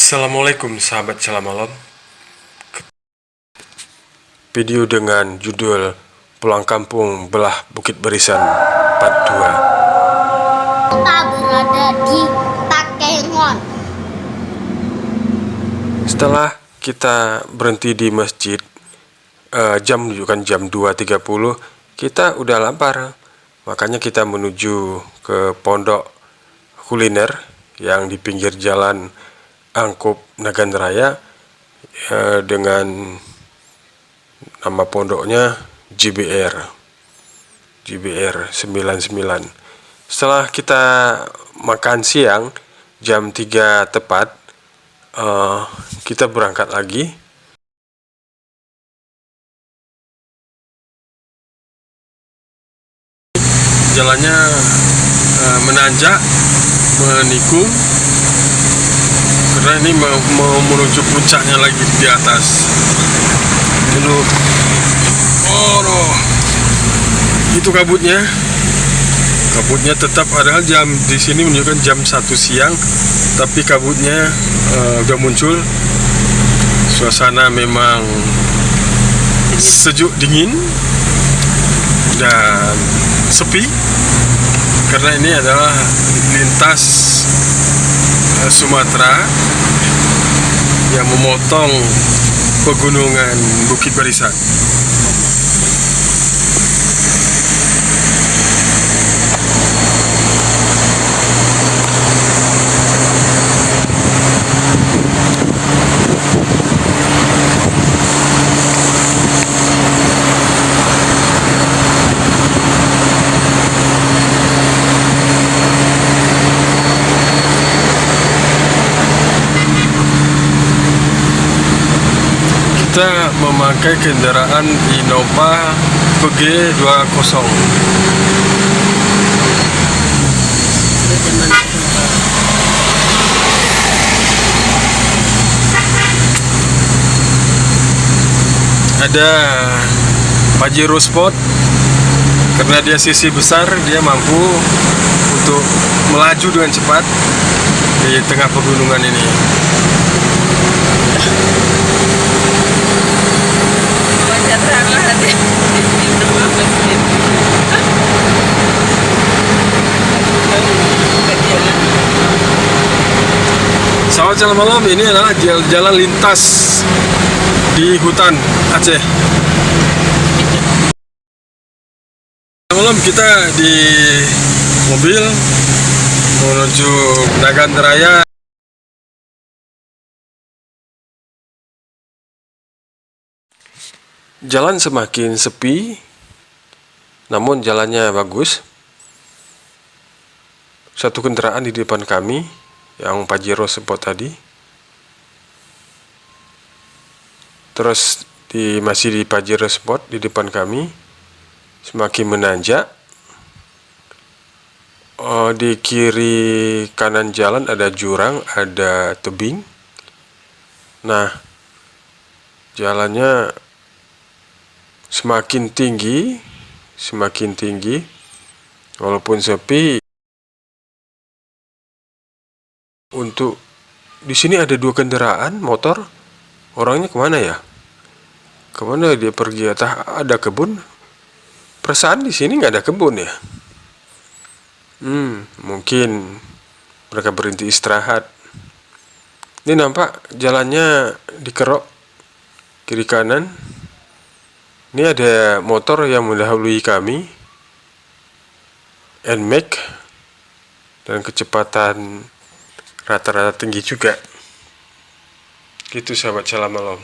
Assalamualaikum sahabat Salam Malam. Video dengan judul Pulang Kampung Belah Bukit Barisan Part 2. Kita berada di Takengon. Setelah kita berhenti di masjid, jam menunjukkan jam 2.30, kita udah lapar. Makanya kita menuju ke pondok kuliner yang di pinggir jalan Angkup Naganraya, dengan nama pondoknya JBR 99. Setelah kita makan siang jam 3 tepat, kita berangkat lagi. Jalannya menanjak, menikung, karena ini mau menuju puncaknya lagi di atas. Dulu, itu kabutnya tetap ada. Jam di sini menunjukkan jam 1 siang, tapi kabutnya udah muncul. Suasana memang sejuk dingin dan sepi, karena ini adalah lintas Sumatera yang memotong pegunungan Bukit Barisan. Kita memakai kendaraan Innova PG20. Ada Pajero Sport, karena dia sisi besar, dia mampu untuk melaju dengan cepat di tengah pegunungan ini. Sahabat Salam Malam, ini adalah jalan lintas di hutan Aceh. Malam kita di mobil menuju Naganraya. Jalan semakin sepi, namun jalannya bagus. Satu kendaraan di depan kami, yang Pajero Sport tadi. Terus masih di Pajero Sport di depan kami, semakin menanjak. Di kiri kanan jalan ada jurang, ada tebing. Nah, jalannya semakin tinggi, walaupun sepi. Untuk di sini ada 2 kendaraan motor. Orangnya kemana ya? Kemana dia pergi? Ada kebun? Perasaan di sini nggak ada kebun ya? Mungkin mereka berhenti istirahat. Ini nampak jalannya dikerok kiri kanan. Ini ada motor yang mendahului kami, NMAX, dan kecepatan rata-rata tinggi juga. Gitu sahabat Salam Malam.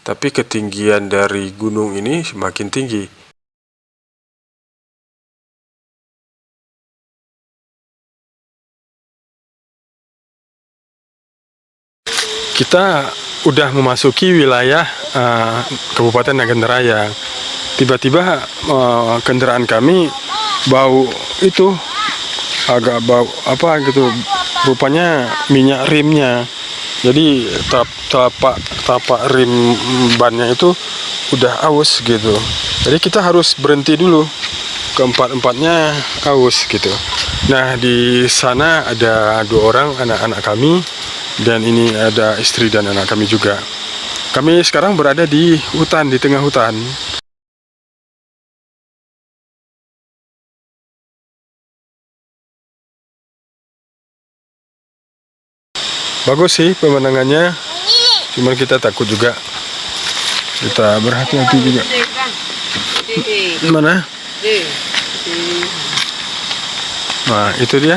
Tapi ketinggian dari gunung ini semakin tinggi. Kita udah memasuki wilayah Kabupaten Naganraya. Tiba-tiba kendaraan kami bau itu, agak bau apa gitu, rupanya minyak rimnya. Jadi tapak rim bannya itu udah aus gitu. Jadi kita harus berhenti dulu, keempat-empatnya aus gitu. Nah, di sana ada 2 orang anak-anak kami, dan ini ada istri dan anak kami juga. Kami sekarang berada di hutan, di tengah hutan. Bagus sih pemandangannya, cuman kita takut juga. Kita berhati-hati juga. Mana? Nah, itu dia.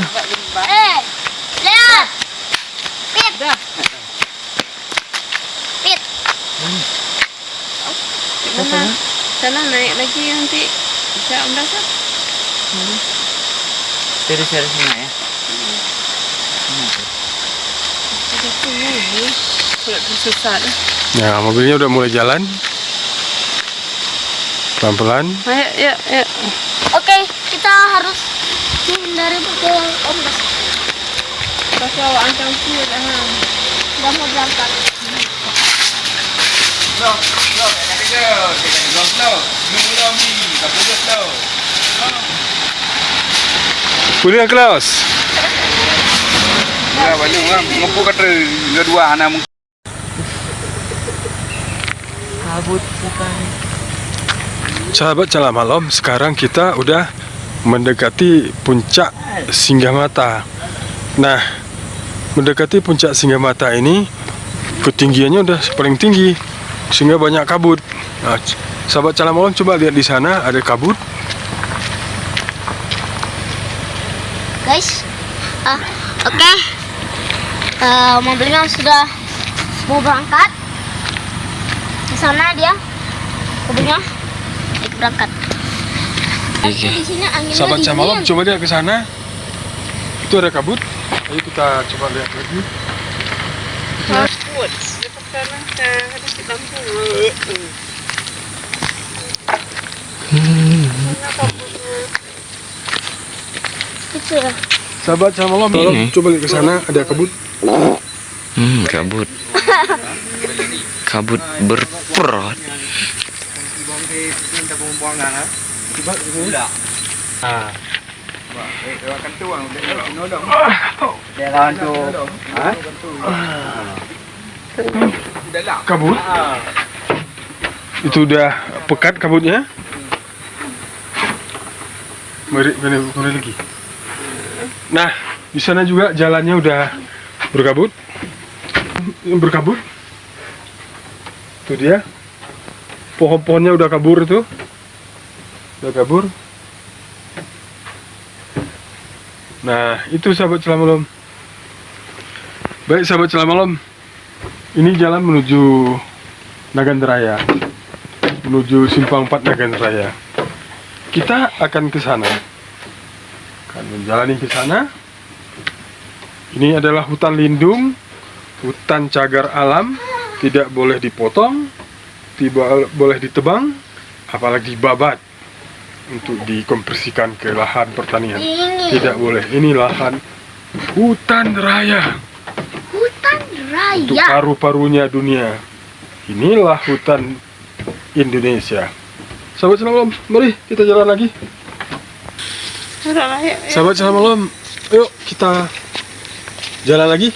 Lihat. Pit. Pit. Sana naik lagi nanti bisa merasa. Dari sana ya. Kalau susah. Nah, mobilnya udah mulai jalan. Pelan-pelan. Ayo, ya. Oke, kita harus menghindari pukul ombak. Pasal awak angkang sih dah. Udah mau berangkat. Punya kelas. Ya, banyak orang ngepuk kata dua anak mungkin. Kabut bukan. Sahabat Cala Malam, sekarang kita udah mendekati puncak Singgamata. Nah, mendekati puncak Singgamata ini ketinggiannya udah paling tinggi, sehingga banyak kabut. Nah, sahabat Cala Malam coba lihat di sana ada kabut. Guys, oke. Mobilnya sudah mau berangkat. Di sana dia, mobilnya berangkat. Oke. Di sini anginnya Sahabat Cala Malam, dingin. coba lihat ke sana. Itu ada kabut. Ayo kita coba lihat lagi. Takut. Dekat sana harus ditampung. Itu ya. Sahabat Cala Malam, Ini. coba lihat ke sana ada kabut. Kabut. Kabut berperot. Coba ini. Ah. Kabut. Itu udah pekat kabutnya. Mari lagi. Nah, di sana juga jalannya udah berkabut. Berkabut. Itu dia. Pohon-pohonnya udah kabur tuh. Udah kabur. Nah, itu sahabat Cala Malam. Baik sahabat Cala Malam, ini jalan menuju Nagandraya, menuju Simpang 4 Nagandraya. Kita akan ke sana, akan menjalani ke sana. Ini adalah hutan lindung, hutan cagar alam, tidak boleh dipotong, tidak boleh ditebang, apalagi dibabat untuk dikonversikan ke lahan pertanian. Tidak boleh. Ini lahan hutan raya. Hutan Untuk raya. paru-parunya dunia. Inilah hutan Indonesia. Sahabat Cala Malam, mari kita jalan lagi. Udah ya. Sahabat Cala Malam, yuk kita jalan lagi.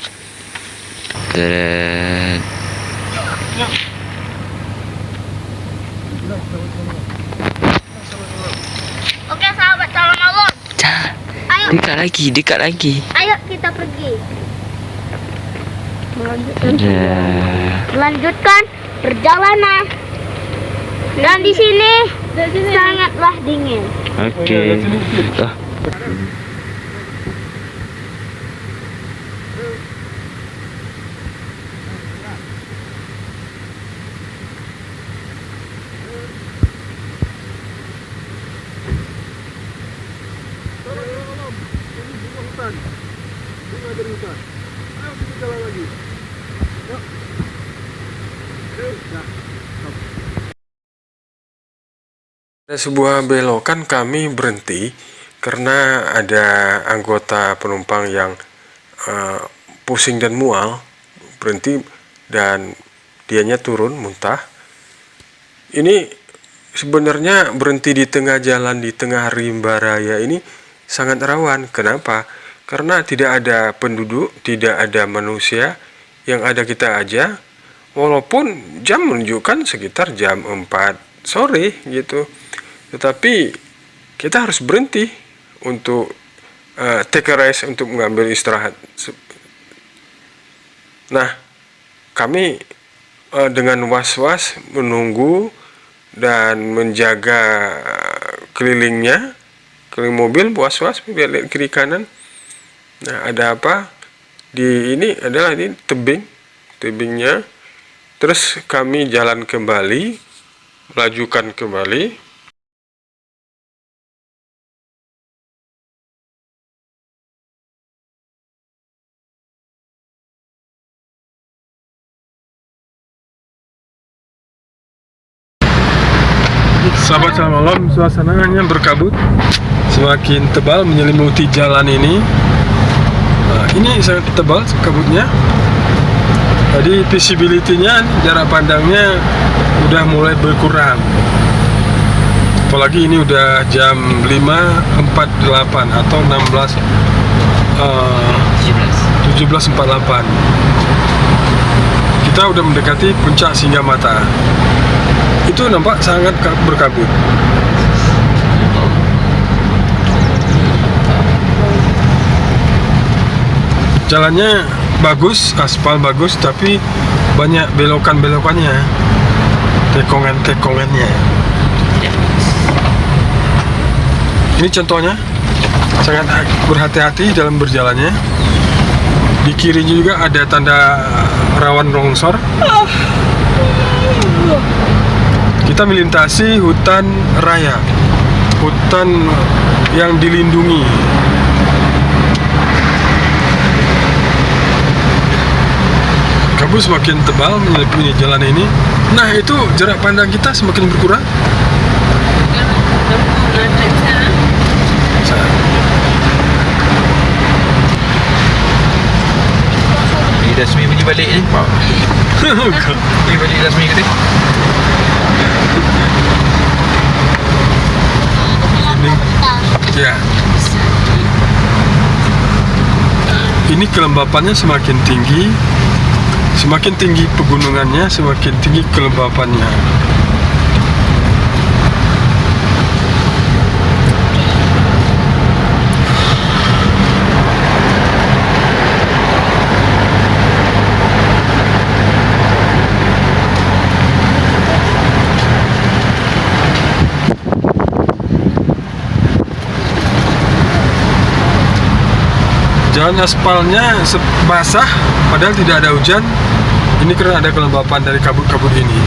Dan Oke, sahabat Cala Malam. Ayo, dekat lagi. ayo kita pergi. Dah. Melanjutkan perjalanan. Dan di sini sangatlah dingin. Okey. Dah. Ada sebuah belokan kami berhenti karena ada anggota penumpang yang pusing dan mual, berhenti dan dianya turun muntah. Ini sebenarnya berhenti di tengah jalan, di tengah rimba raya ini sangat rawan. Kenapa? Karena tidak ada penduduk, tidak ada manusia, yang ada kita aja. Walaupun jam menunjukkan sekitar jam 4 sore gitu. Tetapi kita harus berhenti untuk take a rest, untuk mengambil istirahat. Nah, kami dengan was-was menunggu dan menjaga keliling mobil, was-was biar lihat kiri kanan. Nah, ada apa? Ini adalah tebingnya. Terus kami jalan kembali, melajukan kembali. Sahabat selamat malam, suasananya berkabut, semakin tebal menyelimuti jalan ini. Nah, ini sangat tebal kabutnya. Jadi visibility-nya, jarak pandangnya udah mulai berkurang. Apalagi ini udah jam 5.48 atau 17.48. Kita udah mendekati puncak Singgamata. Itu nampak sangat berkabut. Jalannya bagus, aspal bagus, tapi banyak belokan-belokannya, tekongan-tekongannya. Ini contohnya, sangat berhati-hati dalam berjalannya. Di kiri juga ada tanda rawan longsor. Kita melintasi hutan raya, hutan yang dilindungi. Kabut semakin tebal menyelimuti jalan ini. Nah, itu jarak pandang kita semakin berkurang. Ini Dasmi bunyi balik ni. Bunyi balik Dasmi ke dia? Ya. Ini kelembapannya semakin tinggi. Semakin tinggi pegunungannya, semakin tinggi kelembapannya. Jalan aspalnya basah, padahal tidak ada hujan. Ini karena ada kelembapan dari kabut-kabut ini.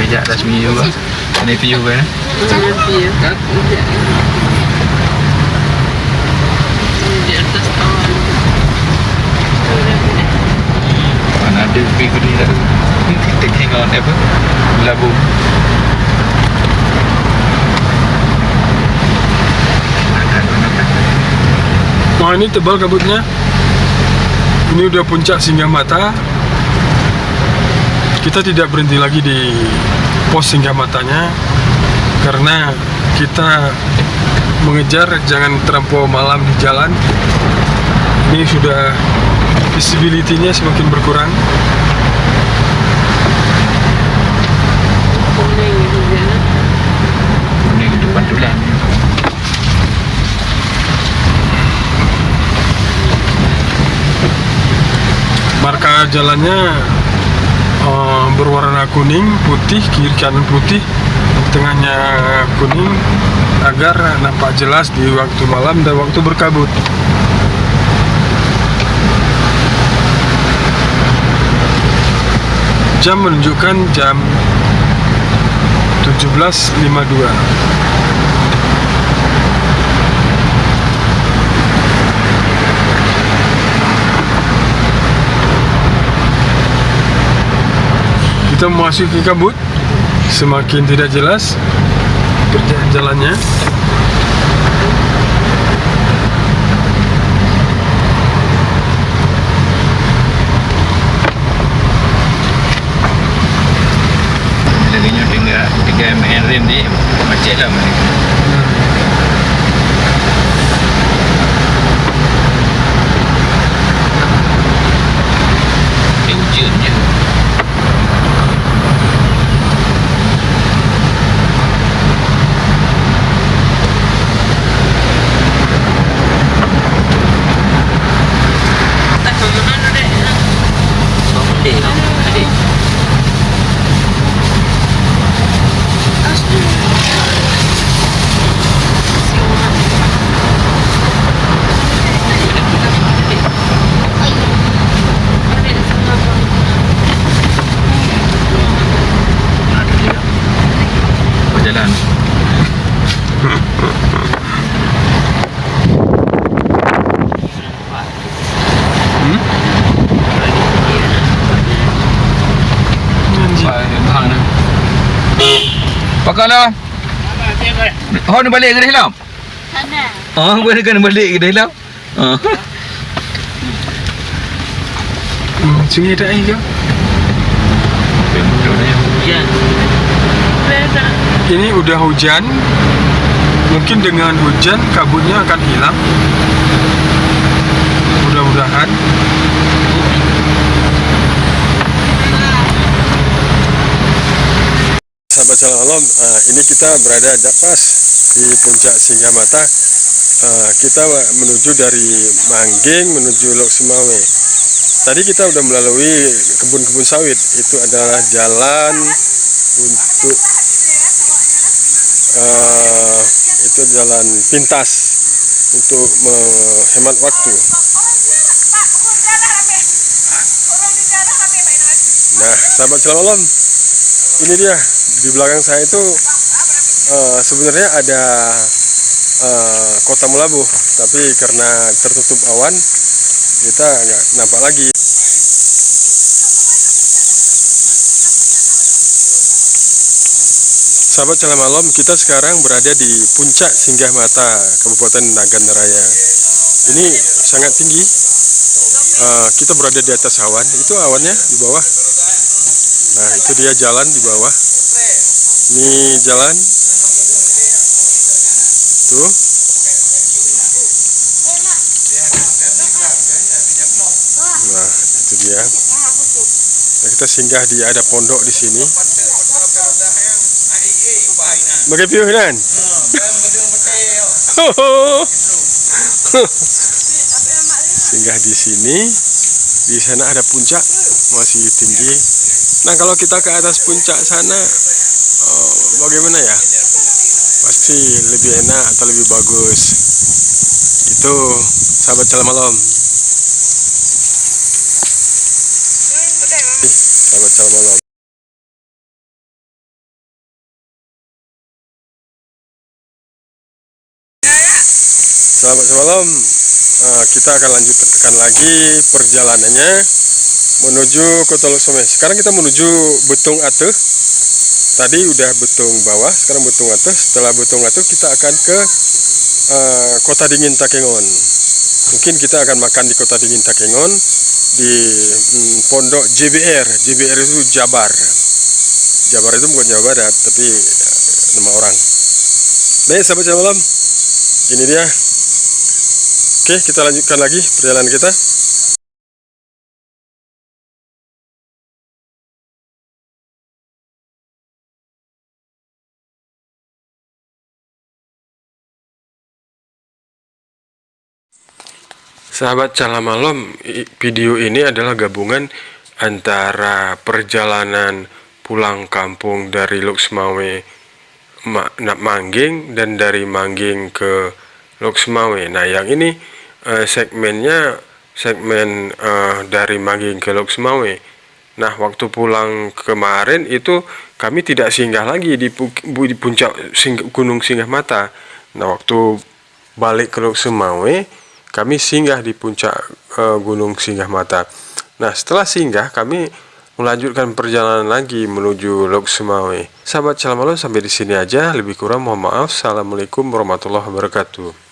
Sekejap Dasmi juga. Ini view kan? Di atas awan. Mana ada view ni lah. Kita tengok apa? Labung. Wah, ini tebal kabutnya. Ini udah puncak Singgamata. Kita tidak berhenti lagi di pos Singgamatanya karena kita mengejar jangan terlampau malam di jalan. Ini sudah visibility-nya semakin berkurang. Kuning juga. Kuning depan tulang. Marka jalannya berwarna kuning, putih, kiri kanan putih, tengahnya kuning, agar nampak jelas di waktu malam dan waktu berkabut. Jam menunjukkan jam 17.52. Kita memasuki kabut, semakin tidak jelas jalannya. Laginya tiga main rem ni macet lah mereka. Hujan je. Berjalan. Bang ni. Pakai lah. Oh, ni balik ke dah hilang? Sana. Oh, boleh kena balik ke dah hilang? Oh. Sungai ada air ke? Ini udah hujan. Mungkin dengan hujan kabutnya akan hilang. Mudah-mudahan. Sahabat Salam Alam, ini kita berada pas di puncak Singgamata. Kita menuju dari Mangging menuju Lok Semawe. Tadi kita udah melalui kebun-kebun sawit. Itu adalah jalan untuk itu jalan pintas untuk menghemat waktu. Nah, sahabat Salam Alam, ini dia di belakang saya itu sebenarnya ada kota Melabuh, tapi karena tertutup awan kita nggak nampak lagi. Sahabat Salam Alam, kita sekarang berada di puncak Singgamata, Kabupaten Nagan Raya. Ini sangat tinggi. Kita berada di atas awan. Itu awannya di bawah. Nah, itu dia jalan di bawah. Ini jalan. Tuh. Nah, itu dia. Nah, kita singgah di ada pondok di sini. Bagai piuh kan? Singgah di sini. Di sana ada puncak, masih tinggi. Nah, kalau kita ke atas puncak sana, bagaimana ya? Pasti lebih enak atau lebih bagus. Itu sahabat Salam Alam. Sahabat Salam Alam. Sahabat Salam Alam, kita akan lanjutkan lagi perjalanannya menuju Kota Lok Semawe. Sekarang kita menuju Betung Atuh. Tadi udah Betung bawah, sekarang Betung Atuh. Setelah Betung Atuh kita akan ke Kota Dingin Takengon. Mungkin kita akan makan di Kota Dingin Takengon di pondok JBR. JBR itu Jabar. Jabar itu bukan Jawa Barat, tapi nama orang. Baik, sahabat Salam Alam, ini dia. Oke, kita lanjutkan lagi perjalanan kita. Sahabat Salam Alam, video ini adalah gabungan antara perjalanan pulang kampung dari Lok Semawe Mangging dan dari Mangging ke Lok Semawe. Nah, yang ini segmennya segmen dari Mangging ke Lok Semawe. Nah, waktu pulang kemarin itu kami tidak singgah lagi di puncak Gunung Singgamata. Nah, waktu balik ke Lok Semawe kami singgah di puncak Gunung Singgamata. Nah, setelah singgah kami melanjutkan perjalanan lagi menuju Lok Sumawe. Sahabat Shalom Alon, sampai di sini aja. Lebih kurang mohon maaf. Assalamualaikum warahmatullahi wabarakatuh.